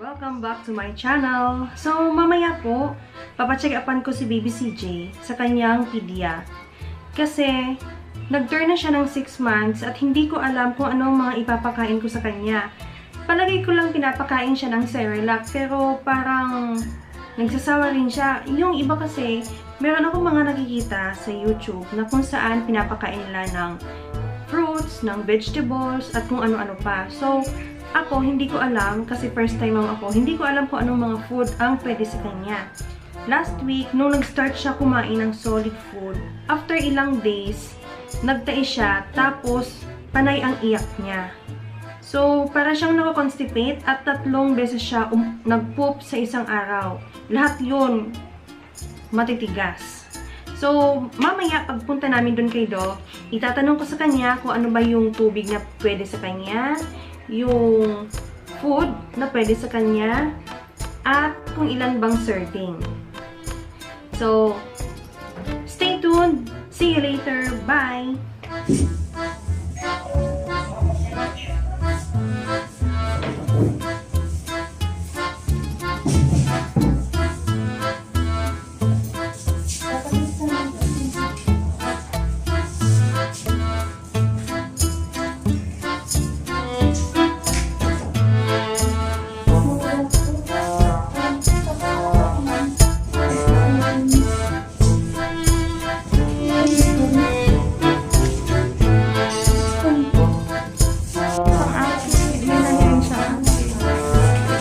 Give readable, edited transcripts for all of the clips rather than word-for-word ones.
Welcome back to my channel. So, mamaya po, papacheck-upan ko si Baby CJ sa kanyang pedia. Kasi, nag-turn na siya ng 6 months at hindi ko alam kung anong mga ipapakain ko sa kanya. Palagay ko lang pinapakain siya ng Cerelac, pero parang nagsasawa rin siya. Yung iba kasi, meron akong mga nakikita sa YouTube na kung saan pinapakain nila ng fruits, ng vegetables, at kung ano-ano pa. So, ako, hindi ko alam, kasi first time ako, hindi ko alam kung anong mga food ang pwede sa kanya. Last week, nung nag-start siya kumain ng solid food, after ilang days, nagtai siya, tapos panay ang iyak niya. So, para siyang nako-constipate at 3 beses siya nag-poop sa isang araw. Lahat yun, matitigas. So, mamaya, pagpunta namin dun kay Doc, itatanong ko sa kanya kung ano ba yung tubig na pwede sa kanya, yung food na pwede sa kanya, at kung ilan bang serving. So, stay tuned. See you later. Bye!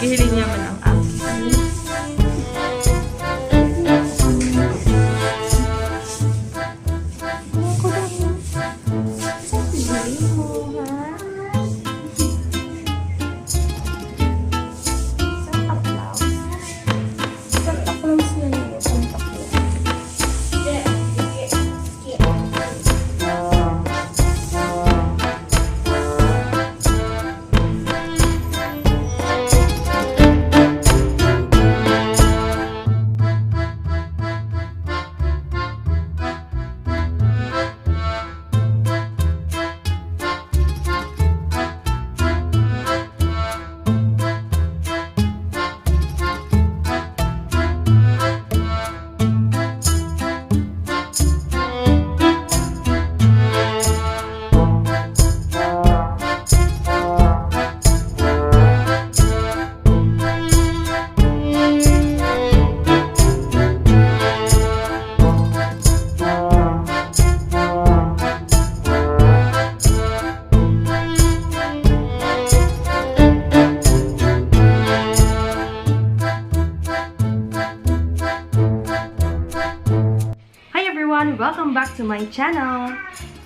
Hihiling niya man ang welcome back to my channel.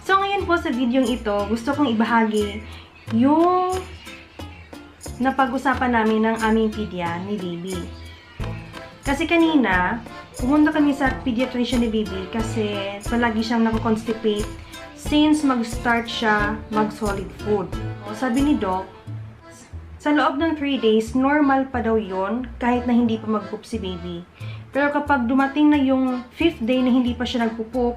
So, ngayon po sa videong ito, gusto kong ibahagi yung napag-usapan namin ng aming pedia ni Baby. Kasi kanina, pumunta kami sa pediatrician ni Baby kasi palagi siyang nako-constipate since mag-start siya mag-solid food. Sabi ni Doc, sa loob ng 3 days, normal pa daw yun kahit na hindi pa mag-poop si Baby. Pero kapag dumating na yung 5th day na hindi pa siya nagpupoop,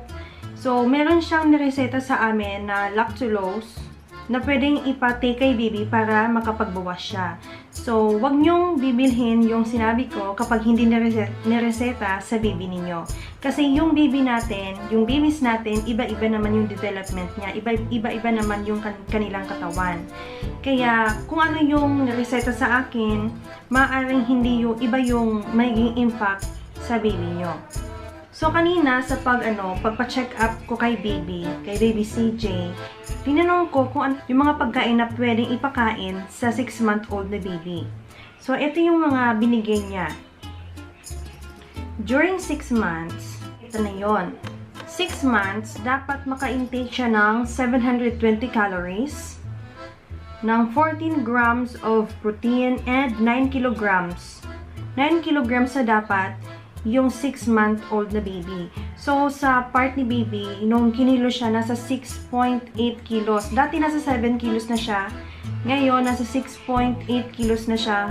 so meron siyang nireseta sa amin na lactulose na pwedeng ipa-take kay Baby para makapagbawas siya. So, wag niyong bibilhin yung sinabi ko kapag hindi nireseta sa baby ninyo. Kasi yung baby natin, yung babies natin, iba-iba naman yung development niya. Iba-iba naman yung kanilang katawan. Kaya, kung ano yung nireseta sa akin, maaaring hindi yung iba yung magiging impact sa baby nyo. So, kanina sa pagpa-check up ko kay Baby CJ, tinanong ko kung ano yung mga pagkain na pwedeng ipakain sa 6-month-old na baby. So, ito yung mga binigay niya. During 6 months, ito na yon. 6 months, dapat maka-intake siya ng 720 calories, ng 14 grams of protein, and 9 kilograms. 9 kilograms na dapat yung 6-month-old na baby. So, sa part ni Baby, nung kinilo siya, nasa 6.8 kilos. Dati nasa 7 kilos na siya. Ngayon, nasa 6.8 kilos na siya.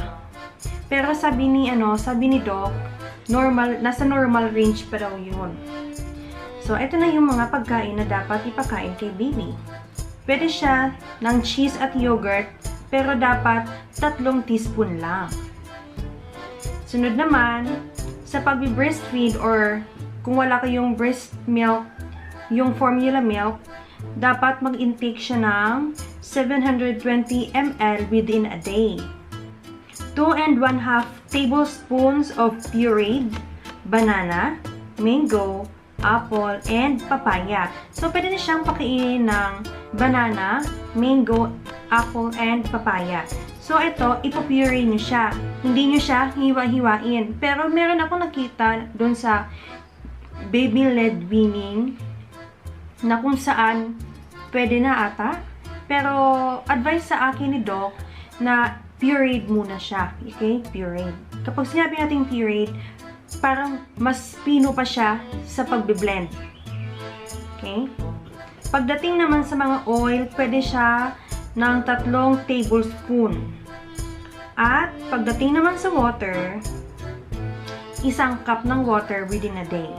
Pero sabi ni Doc, nasa normal range pa daw yun. So, ito na yung mga pagkain na dapat ipakain kay Baby. Pwede siya ng cheese at yogurt, pero dapat 3 teaspoon lang. Sunod naman, sa pag-breastfeed or kung wala kayong breast milk, yung formula milk, dapat mag-intake siya ng 720 ml within a day. 2 1/2 tablespoons of pureed banana, mango, apple, and papaya. So, pwede na siyang pakainin ng banana, mango, apple, and papaya. So, ito, ipupuree nyo siya. Hindi nyo siya hiwa-hiwain. Pero, meron ako nakita dun sa baby-led weaning na kung saan pwede na ata. Pero, advice sa akin ni Doc na pureed muna siya. Okay? Pureed. Kapag sinabi natin pureed, parang mas pino pa siya sa pagbe-blend. Okay? Pagdating naman sa mga oil, pwede siya ng 3 tablespoon. At pagdating naman sa water, 1 cup ng water within a day.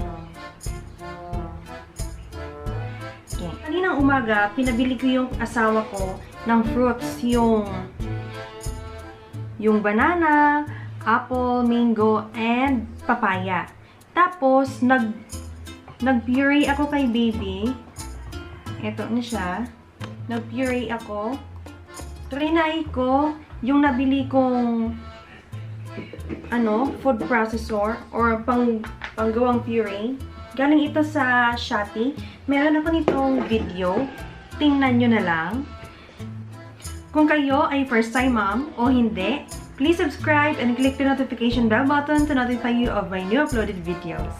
Okay. Kaninang umaga, pinabili ko yung asawa ko ng fruits, yung banana, apple, mango, and papaya. Tapos, nag-puree ako kay baby. Ito na siya. Nag-puree ako. Trinay ko yung nabili kong food processor or panggawang puree. Galing ito sa Shopee. Meron ako nitong video. Tingnan nyo na lang. Kung kayo ay first time mom o hindi, please subscribe and click the notification bell button to notify you of my new uploaded videos.